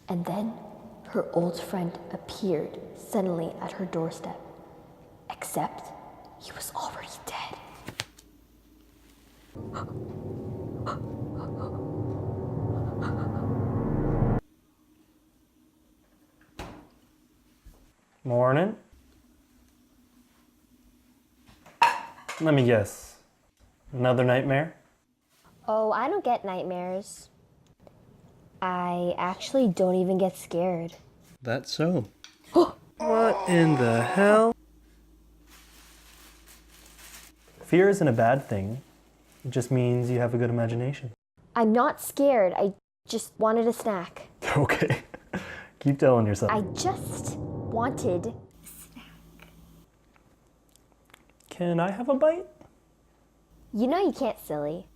And then her old friend appeared suddenly at her doorstep. Except he was already dead. Morning. Let me guess. Another nightmare? Oh, I don't get nightmares. I actually don't even get scared. That's so. What in the hell? Fear isn't a bad thing. It just means you have a good imagination. I'm not scared. I just wanted a snack. Okay. Keep telling yourself. I just wanted a snack. Can I have a bite? You know you can't, silly.